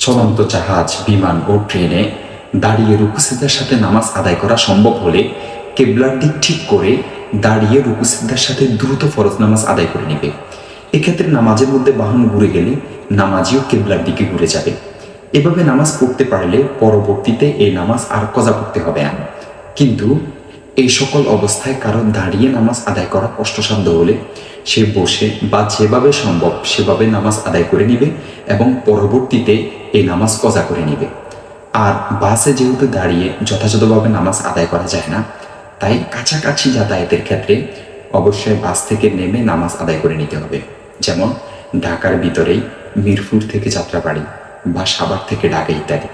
চলন্ত জাহাজ, বিমান ও ট্রেনে দাঁড়িয়ে রুকু সিজদার সাথে নামাজ আদায় করা সম্ভব হলে কেবলার দিক ঠিক করে দাঁড়িয়ে রুকু সিজদার সাথে দ্রুত ফরজ নামাজ আদায় করে নেবে। এক্ষেত্রে নামাজের মধ্যে বাহন ঘুরে গেলে নামাজিও কেবলার দিকে ঘুরে যাবে। এভাবে নামাজ পড়তে পারলে পরবর্তীতে এই নামাজ আর কজা করতে হবে না। কিন্তু এই সকল অবস্থায় কারো দাঁড়িয়ে নামাজ আদায় করা কষ্টসাধ্য হলে সে বসে বা যেভাবে সম্ভব সেভাবে নামাজ আদায় করে নিবে এবং পরবর্তীতে এই নামাজ কজা করে নিবে। আর বাসে যেহেতু দাঁড়িয়ে যথাযথভাবে নামাজ আদায় করা যায় না, তাই কাছাকাছি যাতায়াতের ক্ষেত্রে অবশ্যই বাস থেকে নেমে নামাজ আদায় করে নিতে হবে। যেমন ঢাকার ভিতরেই মিরপুর থেকে যাত্রাবাড়ি বা সাভার থেকে ঢাকা ইত্যাদি।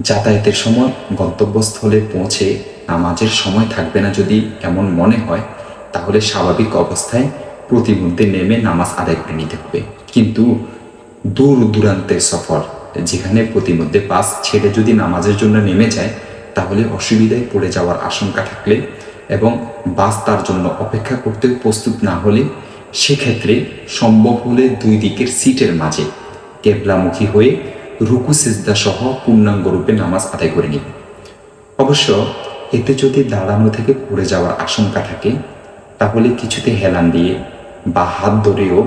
যাতায়াতের সময় গন্তব্যস্থলে পৌঁছে নামাজের সময় থাকবে না যদি এমন মনে হয়, তাহলে স্বাভাবিক অবস্থায় প্রতিমধ্যে নেমে নামাজ আদায় করে নিতে হবে। কিন্তু দূর দূরান্তের সফর, যেখানে প্রতিমধ্যে বাস ছেড়ে যদি নামাজের জন্য নেমে যায়, তাহলে অসুবিধায় পড়ে যাওয়ার আশঙ্কা থাকলে এবং বাস তার জন্য অপেক্ষা করতে প্রস্তুত না হলে সেক্ষেত্রে সম্ভব হলে দুই দিকের সিটের মাঝে কেবলামুখী হয়ে রুকু সিজদা সহ পূর্ণাঙ্গ রূপে নামাজ আদায় করে নিবে। অবশ্য এতে যদি দাঁড়ানো থেকে পড়ে যাওয়ার আশঙ্কা থাকে, তাহলে কিছুতে হেলান দিয়ে বা হাত ধরেও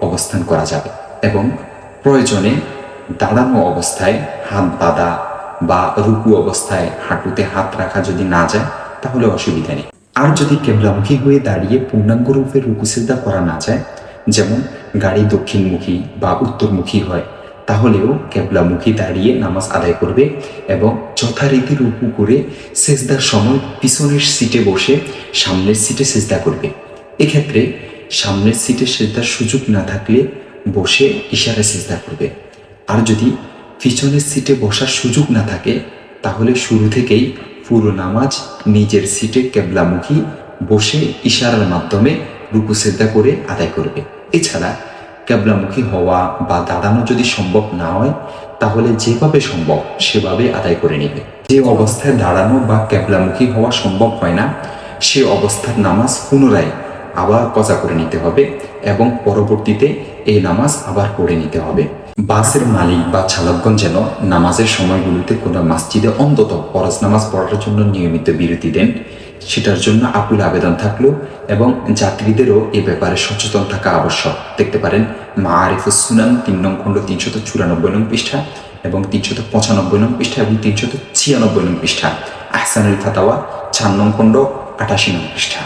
অবস্থান করা যাবে এবং প্রয়োজনে দাঁড়ানো অবস্থায় হাত বাঁধা বা রুকু অবস্থায় হাঁটুতে হাত রাখা যদি না যায়, তাহলে অসুবিধা নেই। আর যদি কেবলামুখী হয়ে দাঁড়িয়ে পূর্ণাঙ্গ রূপে রুকু সিজদা করা না যায়, যেমন গাড়ি দক্ষিণমুখী বা উত্তরমুখী হয়, তাহলেও কেবলামুখী দাঁড়িয়ে নামাজ আদায় করবে এবং যথারীতি রুকু করে সেজদার সময় পিছনের সিটে বসে সামনের সিটে সেজদা করবে। এক্ষেত্রে সামনের সিটে সেজদার সুযোগ না থাকলে বসে ইশারা সেজদা করবে। আর যদি পিছনের সিটে বসার সুযোগ না থাকে, তাহলে শুরু থেকেই পুরো নামাজ নিজের সিটে কেবলামুখী বসে ইশারার মাধ্যমে রুকু সেজদা করে আদায় করবে। এছাড়া কেবলামুখী হওয়া বা দাঁড়ানো যদি সম্ভব না হয়, তাহলে যেভাবে সম্ভব সেভাবে আদায় করে নেবে। যে অবস্থায় দাঁড়ানো বা কেবলামুখী হওয়া সম্ভব হয় না, সে অবস্থার নামাজ পুনরায় আবার কজা করে নিতে হবে এবং পরবর্তীতে এই নামাজ আবার পড়ে নিতে হবে। বাসের মালিক বা চালকগণ যেন নামাজের সময়গুলোতে কোনো মসজিদে অন্তত ফরজ নামাজ পড়ার জন্য নিয়মিত বিরতি দেন, সেটার জন্য আকুল আবেদন থাকলো এবং যাত্রীদেরও এ ব্যাপারে সচেতন থাকা আবশ্যক। দেখতে পারেন মাআরিফুস সুনান 3 নং খণ্ড 394 নং পৃষ্ঠা এবং 395 নং পৃষ্ঠা এবং 396 নং পৃষ্ঠা, আহসানুল ফাতাওয়া 4 নং খণ্ড 88 নং পৃষ্ঠা।